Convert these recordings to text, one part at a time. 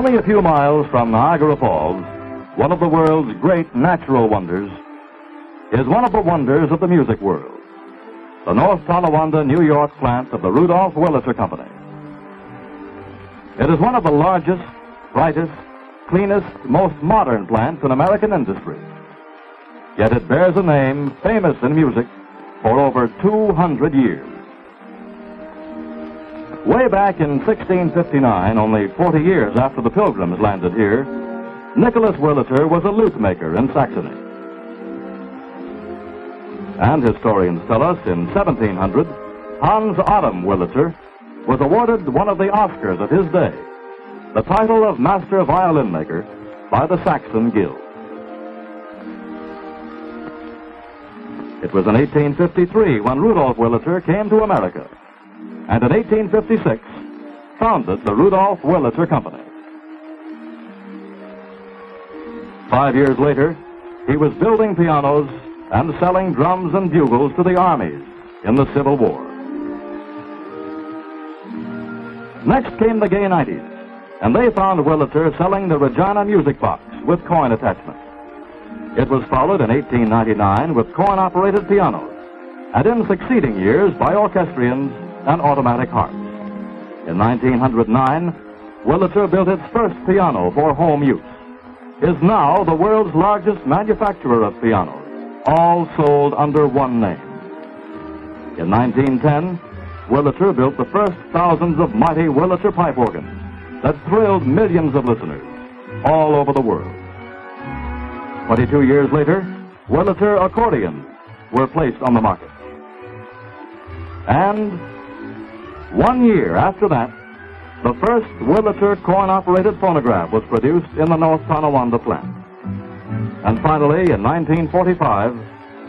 Only a few miles from Niagara Falls, one of the world's great natural wonders, is one of the wonders of the music world, the North Tonawanda, New York plant of the Rudolph Wurlitzer Company. It is one of the largest, brightest, cleanest, most modern plants in American industry. Yet it bears a name famous in music for over 200 years. Way back in 1659, only 40 years after the Pilgrims landed here, Nicholas Wurlitzer was a lute maker in Saxony. And historians tell us in 1700, Hans Adam Wurlitzer was awarded one of the Oscars of his day, the title of Master Violin Maker by the Saxon Guild. It was in 1853 when Rudolph Wurlitzer came to America, and in 1856 founded the Rudolph Wurlitzer Company. 5 years later, he was building pianos and selling drums and bugles to the armies in the Civil War. Next came the gay 90s, and they found Wurlitzer selling the Regina music box with coin attachment. It was followed in 1899 with coin-operated pianos, and in succeeding years by orchestrions and automatic harps. In 1909, Wurlitzer built its first piano for home use, is now the world's largest manufacturer of pianos, all sold under one name. In 1910, Wurlitzer built the first thousands of mighty Wurlitzer pipe organs that thrilled millions of listeners all over the world. 22 years later, Wurlitzer accordions were placed on the market. And 1 year after that, the first Wurlitzer coin-operated phonograph was produced in the North Tonawanda plant. And finally, in 1945,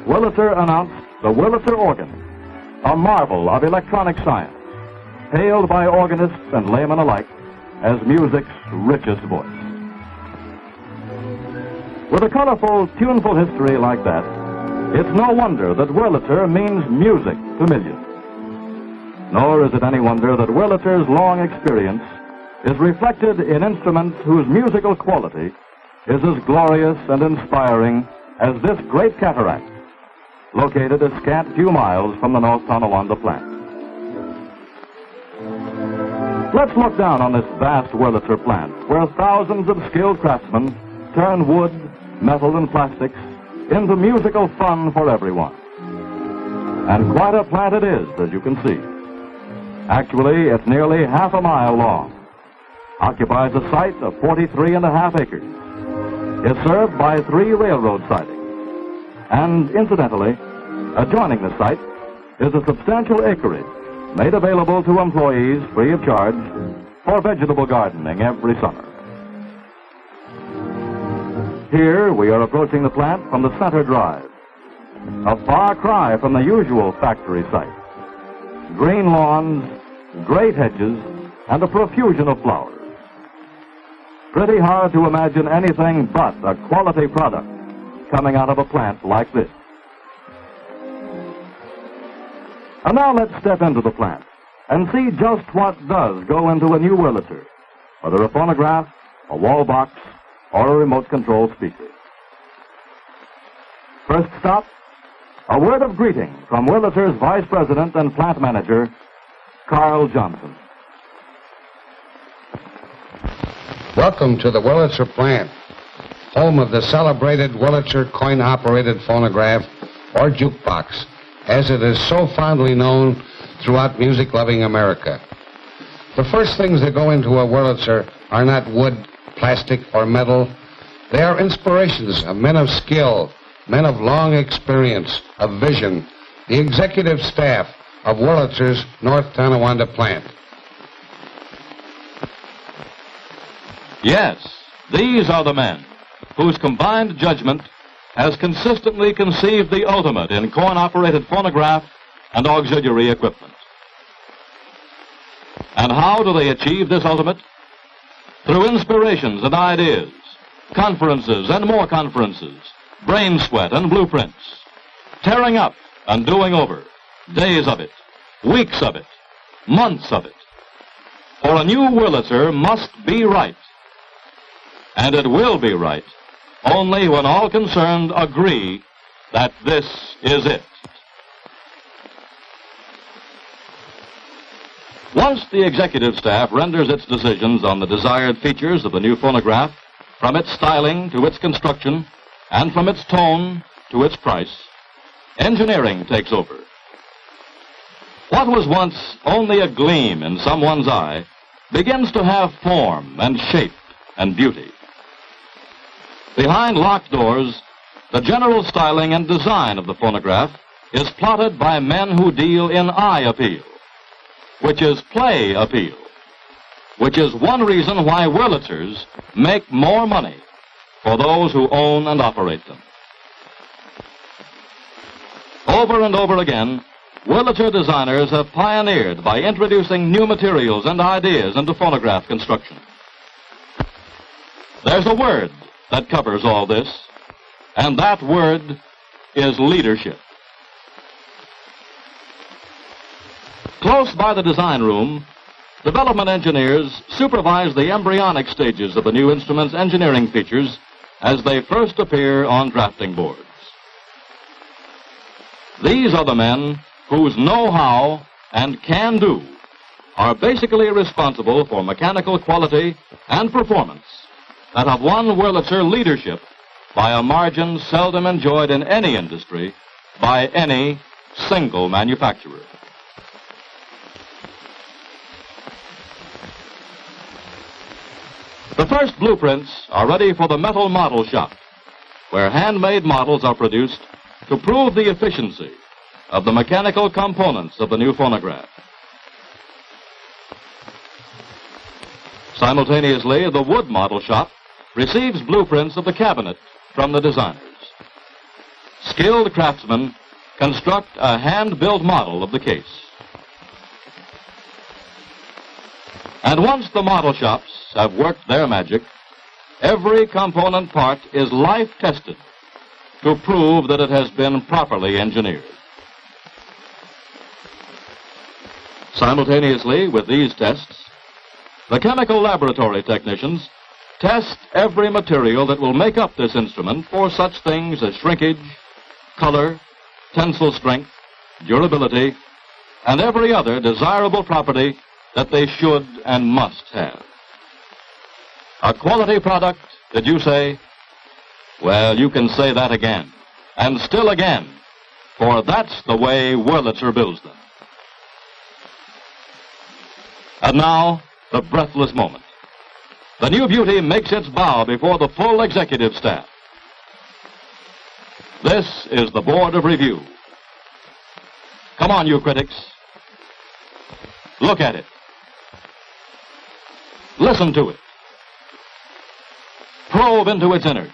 Wurlitzer announced the Wurlitzer organ, a marvel of electronic science, hailed by organists and laymen alike as music's richest voice. With a colorful, tuneful history like that, it's no wonder that Wurlitzer means music to millions. Nor is it any wonder that Wurlitzer's long experience is reflected in instruments whose musical quality is as glorious and inspiring as this great cataract, located a scant few miles from the North Tonawanda plant. Let's look down on this vast Wurlitzer plant, where thousands of skilled craftsmen turn wood, metal, and plastics into musical fun for everyone. And quite a plant it is, as you can see. Actually, it's nearly half a mile long, occupies a site of 43.5 acres, is served by 3 railroad sidings, and incidentally, adjoining the site is a substantial acreage made available to employees free of charge for vegetable gardening every summer. Here we are approaching the plant from the center drive, a far cry from the usual factory site. Green lawns, great hedges, and a profusion of flowers. Pretty hard to imagine anything but a quality product coming out of a plant like this. And now let's step into the plant and see just what does go into a new Wurlitzer, whether a phonograph, a wall box, or a remote control speaker. First stop, a word of greeting from Wurlitzer's Vice President and Plant Manager, Carl Johnson. Welcome to the Wurlitzer plant, home of the celebrated Wurlitzer coin-operated phonograph, or jukebox, as it is so fondly known throughout music-loving America. The first things that go into a Wurlitzer are not wood, plastic, or metal. They are inspirations of men of skill, men of long experience, of vision, the executive staff of Wurlitzer's North Tonawanda plant. Yes, these are the men whose combined judgment has consistently conceived the ultimate in coin-operated phonograph and auxiliary equipment. And how do they achieve this ultimate? Through inspirations and ideas, conferences and more conferences, brain sweat and blueprints, tearing up and doing over, days of it, weeks of it, months of it. For a new Wurlitzer must be right, And it will be right only when all concerned agree that this is it. Once the executive staff renders its decisions on the desired features of the new phonograph, from its styling to its construction, and from its tone to its price, engineering takes over. What was once only a gleam in someone's eye begins to have form and shape and beauty. Behind locked doors, the general styling and design of the phonograph is plotted by men who deal in eye appeal, which is play appeal, which is one reason why Wurlitzers make more money for those who own and operate them. Over and over again, Wurlitzer designers have pioneered by introducing new materials and ideas into phonograph construction. There's a word that covers all this, and that word is leadership. Close by the design room, development engineers supervise the embryonic stages of the new instrument's engineering features as they first appear on drafting boards. These are the men whose know-how and can-do are basically responsible for mechanical quality and performance that have won Wurlitzer leadership by a margin seldom enjoyed in any industry by any single manufacturer. The first blueprints are ready for the metal model shop, where handmade models are produced to prove the efficiency of the mechanical components of the new phonograph. Simultaneously, the wood model shop receives blueprints of the cabinet from the designers. Skilled craftsmen construct a hand-built model of the case. And once the model shops have worked their magic, every component part is life-tested to prove that it has been properly engineered. Simultaneously with these tests, the chemical laboratory technicians test every material that will make up this instrument for such things as shrinkage, color, tensile strength, durability, and every other desirable property that they should and must have. A quality product, did you say? Well, you can say that again, and still again, for that's the way Wurlitzer builds them. And now, the breathless moment. The new beauty makes its bow before the full executive staff. This is the Board of Review. Come on, you critics. Look at it. Listen to it. Probe into its innards.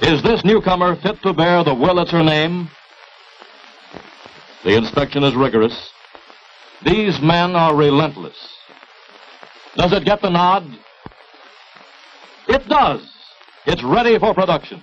Is this newcomer fit to bear the Wurlitzer name? The inspection is rigorous. These men are relentless. Does it get the nod? It does. It's ready for production.